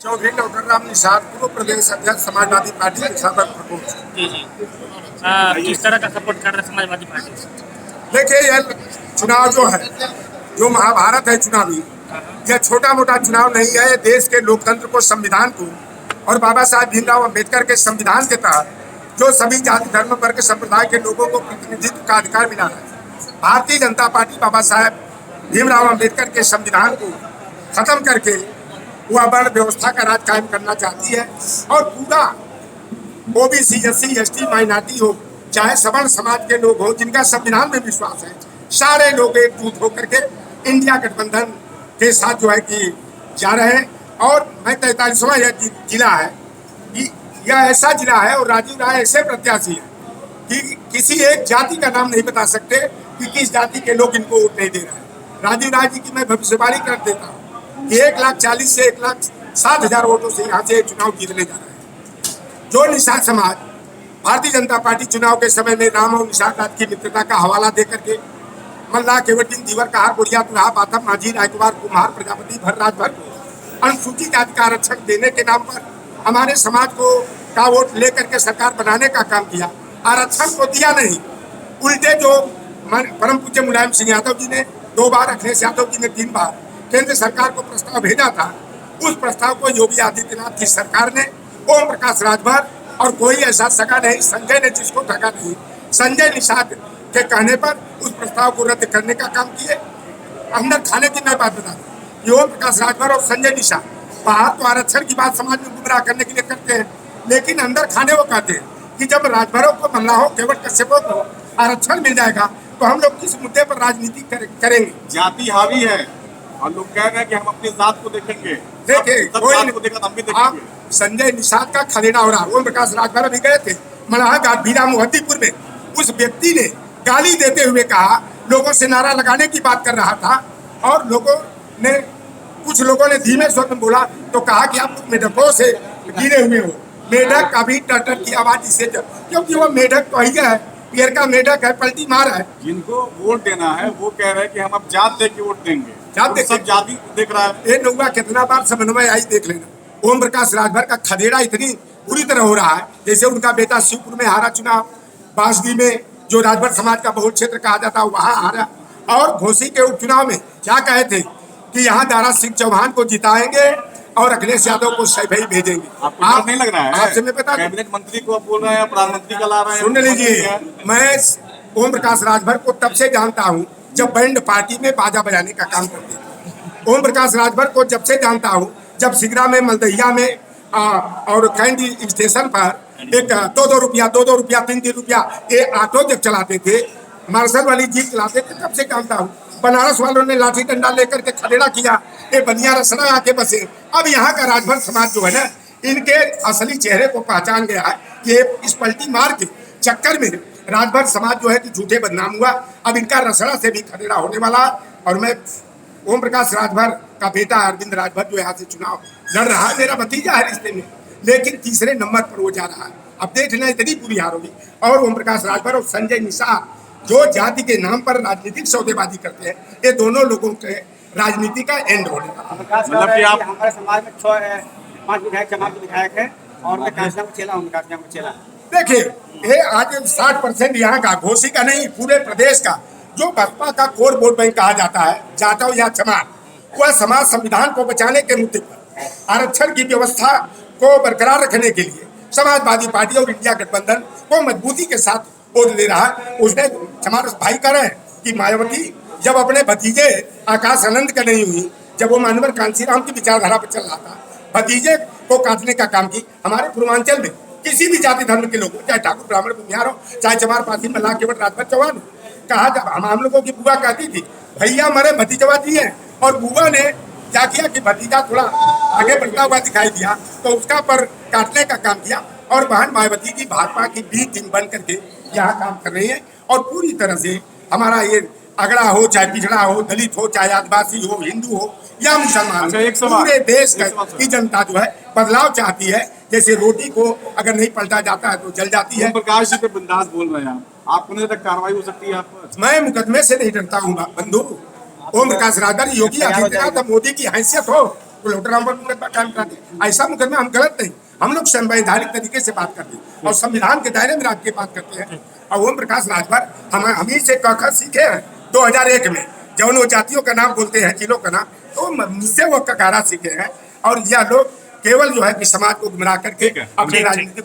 Chaudhary doctor Ram Nishad पूर्व प्रदेश अध्यक्ष Samajwadi party के सदर प्रकोष्ठ। जी जी। किस तरह का सपोर्ट कर रहे हैं समाजवादी पार्टी? देखिए, यह चुनाव जो है, जो महाभारत है चुनावी, यह छोटा मोटा चुनाव नहीं है। ये देश के लोकतंत्र को, संविधान को और बाबा साहब भीमराव अम्बेडकर के संविधान के तहत जो सभी जाति धर्म वर्ग संप्रदाय के लोगों को प्रतिनिधित्व का अधिकार मिला है, भारतीय जनता पार्टी बाबा साहब भीमराव अम्बेडकर के संविधान को खत्म करके वह वर्ण व्यवस्था का राज कायम करना चाहती है। और पूरा ओबीसी, एससी, एसटी, माइनॉरिटी हो, चाहे सवर्ण समाज के लोग हो, जिनका संविधान में विश्वास है, सारे लोग एकजुट होकर के इंडिया गठबंधन के साथ जो है कि जा रहे हैं। और मैं 43वां यह जिला है कि यह ऐसा जिला है और राजीव राय ऐसे प्रत्याशी है कि किसी एक जाति का नाम नहीं बता सकते कि किस जाति के लोग इनको वोट नहीं दे रहे हैं। राजीव राय जी की मैं भविष्यवाणी कर देता हूँ कि 1,40,000 से 1,07,000 वोटों से यहाँ से चुनाव जीतने जा रहे हैं। जो निषाद समाज भारतीय जनता पार्टी चुनाव के समय में राम और निषाद राज की मित्रता का हवाला देकर के मल्ला, केवटिन, दीवर, कहार, बुढ़िया, तुरहा, बाथम, माझी, रायकुमार, कुम्हार, प्रजापति, भर, राजभर को अनुसूचित जाति का आरक्षण देने के नाम पर हमारे समाज को का वोट लेकर के सरकार बनाने का काम किया। आरक्षण को दिया नहीं, उल्टे जो परम पूज्य मुलायम सिंह यादव जी ने 2 बार, अखिलेश यादव जी ने 3 बार केंद्र सरकार को प्रस्ताव भेजा था, उस प्रस्ताव को योगी आदित्यनाथ की सरकार ने ओम प्रकाश राजभर और कोई ऐसा सगा नहीं, संजय ने जिसको ठगा नहीं, संजय निषाद के कहने पर उस प्रस्ताव को रद्द करने का काम किए। अंदर खाने की मैं बात बता दूं, ओम प्रकाश राजभर और संजय निषाद बाहर तो आरक्षण की बात समाज में गुमराह करने के लिए करते हैं, लेकिन अंदर खाने वो कहते हैं कि जब राजभरों को, मल्लाहों, केवट कश्यपों को आरक्षण मिल जाएगा तो हम लोग किस मुद्दे पर राजनीति करेंगे। जाति हावी है और लोग कह रहे हैं कि हम अपनी जात को देखेंगे। देखिए, हम भी देखेंगे। संजय निषाद का खदेड़ा हो रहा। ओम प्रकाश राजभर अभी गए थे मलाहाघाट बीरा मुहद्दीपुर में, उस व्यक्ति ने गाली देते हुए कहा, लोगों से नारा लगाने की बात कर रहा था और कुछ लोगों ने धीमे स्वर में बोला तो कहा कि आप मेढकों से गिरे हुए हो। मेढक अभी टर की आवाज इसे, क्योंकि वो मेढक तो ही है, पेड़ का मेढक है, पलटी मार है। जिनको वोट देना है वो कह रहे हैं कि हम अब जात दे के वोट देंगे। जात सब जाति देख रहा है। ये नौवा कितना बार समन्वय आई देख लेना। ओम प्रकाश राजभर का खदेड़ा इतनी बुरी तरह हो रहा है, जैसे उनका बेटा शिवपुर में हारा चुनाव, बासगी में जो राजभर समाज का बहुल क्षेत्र कहा जाता है वहां हारा, और घोसी के उपचुनाव में क्या कहे थे कि यहाँ दारा सिंह चौहान को जिताएंगे और अखिलेश यादव को सही भेजेंगे। आप नहीं लग रहा है? आपसे मैं बता, कैबिनेट मंत्री को बोल रहे हैं, प्रधानमंत्री का ला रहे हैं। सुन लीजिए, मैं ओम प्रकाश राजभर को तब से जानता हूँ जब बैंड पार्टी में बाजा बजाने का काम करते थे। ओम प्रकाश राजभर को जब से जानता हूँ जब सिगरा में, मलदहिया में और कैंडी स्टेशन पर एक 2-2 रुपया, 2-2 रुपया, 3-3 रुपया ये ऑटो जब चलाते थे, मार्शल वाली जीप चलाते थे, तब से जानता हूँ। बनारस वालों ने लाठी डंडा लेकर के खदेड़ा किया, ये बनिया रसना आके बसे। अब यहाँ का राजभर समाज जो है ना, इनके असली चेहरे को पहचान गया है कि इस पलटी मार के चक्कर में राजभर समाज जो है कि झूठे बदनाम हुआ। अब इनका रसड़ा से भी खदेड़ा होने वाला है। और मैं ओम प्रकाश राजभर का बेटा अरविंद राजभर जो यहाँ से चुनाव लड़ रहा है, मेरा भतीजा है रिश्ते में, लेकिन तीसरे नंबर पर वो जा रहा है। अब देखना इतनी बुरी हार होगी। और ओम प्रकाश राजभर और संजय निषाद जो जाति के नाम पर राजनीतिक सौदेबाजी करते हैं, ये दोनों लोगों के राजनीति का एंड होने वाला। मतलब कि आप हमारे समाज में 5 विधायक चुनाव के विधायक है और मैं कांचना को चेला हूँ, कांचना को चेला। देखिए, ये आज 60% यहाँ का, घोसी का नहीं, पूरे प्रदेश का जो बसपा का कोर वोट बैंक कहा जाता है, जाटव या चमार, वह समाज संविधान को बचाने के मुद्दे पर आरक्षण की व्यवस्था को बरकरार रखने के लिए समाजवादी पार्टी और इंडिया गठबंधन को मजबूती के साथ वोट दे रहा है। उसने चमार भाई कह रहे हैं कि मायावती जब अपने भतीजे आकाश आनंद का नहीं हुई, जब वो मानवर कांसीराम की विचारधारा पर चल रहा था, भतीजे को काटने का काम की। हमारे पूर्वांचल में किसी भी जाति धर्म के लोग, चाहे ठाकुर, ब्राह्मण, भूमिहार हो, चाहे चमार, पासी, मल्लाह, केवट, राजभर, चौहान हो, कहा जब हम लोगों की बुआ कहती थी भैया मरे भतीजवा जी हैं, और बुआ ने क्या किया कि भतीजा थोड़ा आगे बढ़ता हुआ दिखाई दिया तो उसका पर काटने का काम किया। और बहन मायावती जी भाजपा की बी टीम बन करके यहाँ काम कर रही है और पूरी तरह से हमारा ये अगड़ा हो, चाहे पिछड़ा हो, दलित हो, चाहे आदिवासी हो, हिंदू हो या मुसलमान, पूरे देश की जनता जो है बदलाव चाहती है। जैसे रोटी को अगर नहीं पलटा जाता है तो जल जाती है। प्रकाश जी पे बिंदास बोल रहे हैं आपको नहीं लगता कार्रवाई हो सकती है आप पर? मैं मुकदमे से नहीं डरता हूँ बंधु। ओम प्रकाश राजभर, योगी आदित्यनाथ, मोदी की हैसियत हो तो लोटराम पर मुकदमा कायम करा दे। ऐसा मुकदमा हम गलत नहीं, हम लोग संवैधानिक तरीके से बात करते हैं और संविधान के दायरे में आपकी बात करते हैं। और ओम प्रकाश राजभर हम ही से कह सीखे हैं 2001 में, जब वो जातियों का नाम बोलते हैं, जिलों का नाम, तो मुझसे वो ककारा सीखे हैं। और यह लोग केवल जो है कि समाज को गुमराह करके अपने राजनीतिक